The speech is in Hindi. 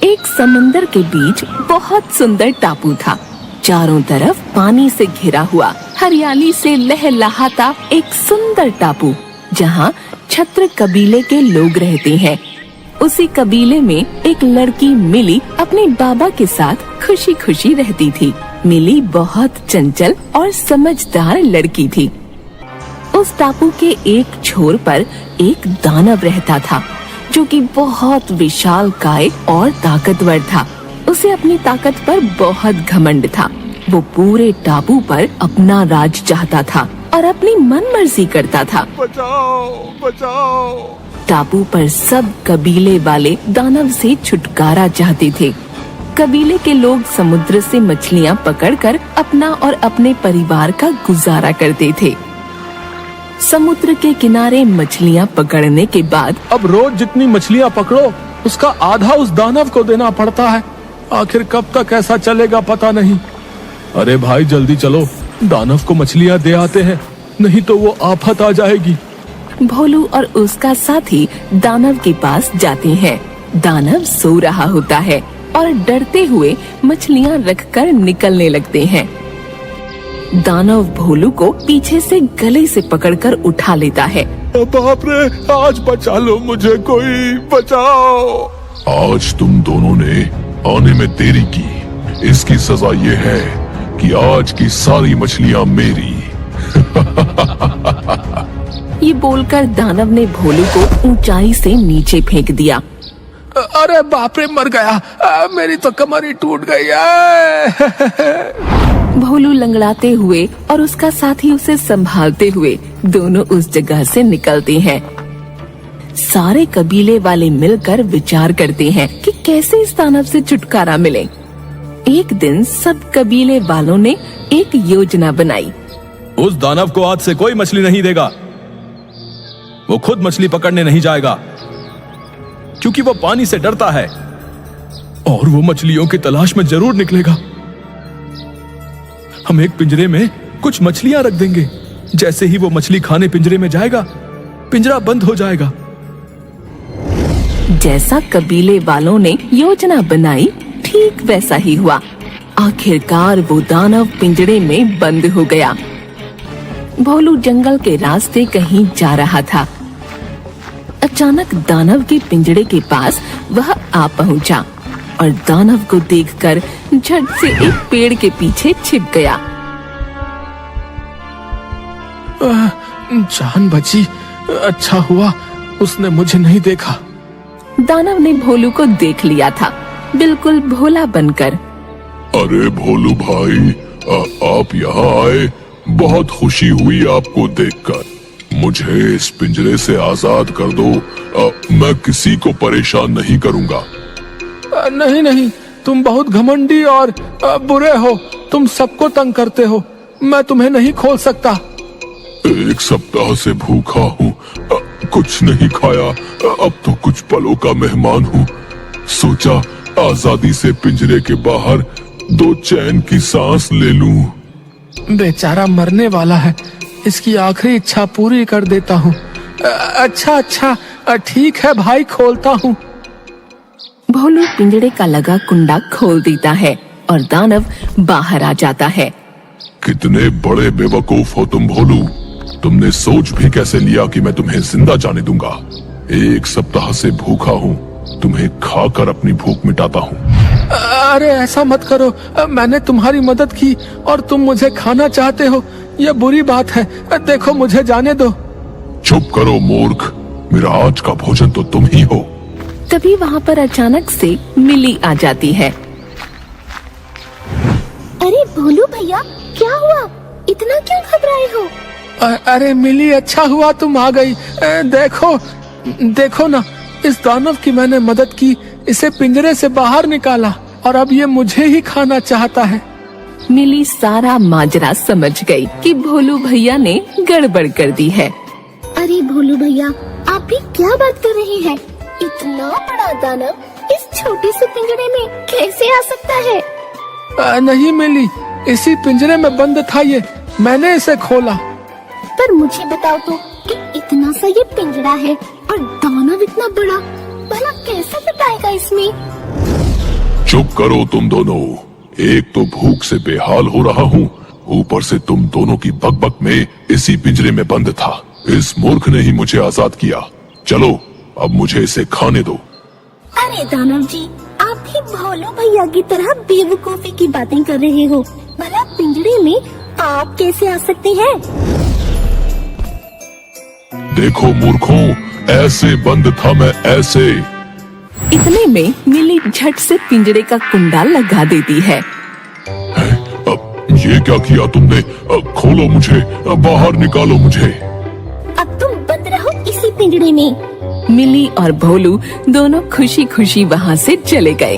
एक समंदर के बीच बहुत सुंदर टापू था। चारों तरफ पानी से घिरा हुआ, हरियाली से लहलहाता एक सुंदर टापू, जहाँ छत्र कबीले के लोग रहते हैं। उसी कबीले में एक लड़की मिली अपने बाबा के साथ खुशी खुशी रहती थी। मिली बहुत चंचल और समझदार लड़की थी। उस टापू के एक छोर पर एक दानव रहता था, जो कि बहुत विशालकाय और ताकतवर था। उसे अपनी ताकत पर बहुत घमंड था। वो पूरे टापू पर अपना राज चाहता था और अपनी मनमर्जी करता था। बचाओ, बचाओ। टापू पर सब कबीले वाले दानव से छुटकारा चाहते थे। कबीले के लोग समुद्र से मछलियाँ पकड़कर अपना और अपने परिवार का गुजारा करते थे। समुद्र के किनारे मछलियाँ पकड़ने के बाद अब रोज जितनी मछलियाँ पकड़ो उसका आधा उस दानव को देना पड़ता है। आखिर कब तक ऐसा चलेगा पता नहीं। अरे भाई जल्दी चलो, दानव को मछलियाँ दे आते हैं, नहीं तो वो आफत आ जाएगी। भोलू और उसका साथी दानव के पास जाते हैं। दानव सो रहा होता है और डरते हुए मछलियाँ रखकर निकलने लगते हैं। दानव भोलू को पीछे से गले से पकड़कर उठा लेता है। बाप रे, आज बचा लो मुझे, कोई बचाओ। आज तुम दोनों ने आने में देरी की, इसकी सजा ये है कि आज की सारी मछलियाँ मेरी। ये बोलकर दानव ने भोलू को ऊंचाई से नीचे फेंक दिया। अरे बाप रे, मर गया। मेरी तो कमर ही टूट गई। भोलू लंगड़ाते हुए और उसका साथी उसे संभालते हुए दोनों उस जगह से निकलते हैं। सारे कबीले वाले मिलकर विचार करते हैं कि कैसे इस दानव से छुटकारा मिले। एक दिन सब कबीले वालों ने एक योजना बनाई। उस दानव को आज से कोई मछली नहीं देगा। वो खुद मछली पकड़ने नहीं जाएगा, क्योंकि वो पानी से डरता है और वो मछलियों की तलाश में जरूर निकलेगा। हम एक पिंजरे में कुछ मछलियां रख देंगे। जैसे ही वो मछली खाने पिंजरे में जाएगा, पिंजरा बंद हो जाएगा। जैसा कबीले वालों ने योजना बनाई, ठीक वैसा ही हुआ। आखिरकार वो दानव पिंजरे में बंद हो गया। भोलू जंगल के रास्ते कहीं जा रहा था। अचानक दानव के पिंजरे के पास वह आ पहुंचा और दानव को देखकर झट से एक पेड़ के पीछे छिप गया। जान बची, अच्छा हुआ उसने मुझे नहीं देखा। दानव ने भोलू को देख लिया था, बिल्कुल भोला बनकर। अरे भोलू भाई, आप यहाँ आए, बहुत खुशी हुई आपको देखकर। मुझे इस पिंजरे से आजाद कर दो, मैं किसी को परेशान नहीं करूँगा। नहीं नहीं, तुम बहुत घमंडी और बुरे हो। तुम सबको तंग करते हो। मैं तुम्हें नहीं खोल सकता। एक सप्ताह से भूखा हूँ, कुछ नहीं खाया। अब तो कुछ पलों का मेहमान हूँ। सोचा आजादी से पिंजरे के बाहर दो चैन की सांस ले लूं। बेचारा मरने वाला है, इसकी आखिरी इच्छा पूरी कर देता हूँ। अच्छा, ठीक है भाई, खोलता हूँ। भोलू पिंजरे का लगा कुंडा खोल देता है और दानव बाहर आ जाता है। कितने बड़े बेवकूफ हो तुम भोलू। तुमने सोच भी कैसे लिया कि मैं तुम्हें जिंदा जाने दूंगा। एक सप्ताह से भूखा हूँ, तुम्हें खाकर अपनी भूख मिटाता हूँ। अरे ऐसा मत करो, मैंने तुम्हारी मदद की और तुम मुझे खाना चाहते हो। यह बुरी बात है, देखो मुझे जाने दो। चुप करो मूर्ख, मेरा आज का भोजन तो तुम ही हो। तभी वहाँ पर अचानक से मिली आ जाती है। अरे भोलू भैया, क्या हुआ? इतना क्यों घबराए हो? अरे मिली, अच्छा हुआ तुम आ गई। देखो ना, इस दानव की मैंने मदद की, इसे पिंजरे से बाहर निकाला और अब ये मुझे ही खाना चाहता है। मिली सारा माजरा समझ गई कि भोलू भैया ने गड़बड़ कर दी है। अरे भोलू भैया, आप भी क्या बात कर रहे हैं? इतना बड़ा दानव इस छोटे से पिंजरे में कैसे आ सकता है? नहीं मिली, इसी पिंजरे में बंद था ये, मैंने इसे खोला। पर मुझे बताओ तो कि इतना सा ये पिंजरा है और दानव इतना बड़ा, भला कैसे बिताएगा इसमें? करो तुम दोनों। एक तो भूख से बेहाल हो रहा हूँ, ऊपर से तुम दोनों की बकबक में इसी पिंजरे में बंद था। इस मूर्ख ने ही मुझे आजाद किया। चलो अब मुझे इसे खाने दो। अरे दानव जी, आप भी भोलू भैया की तरह बेवकूफी की बातें कर रहे हो। भला पिंजरे में आप कैसे आ सकते हैं? देखो मूर्खों, ऐसे बंद था मैं, ऐसे। इतने में मिली झट से पिंजरे का कुंडा लगा देती है। ये क्या किया तुमने? खोलो मुझे, बाहर निकालो मुझे। अब तुम बंद रहो इसी पिंजरे में। मिली और भोलू दोनों खुशी खुशी वहाँ से चले गए।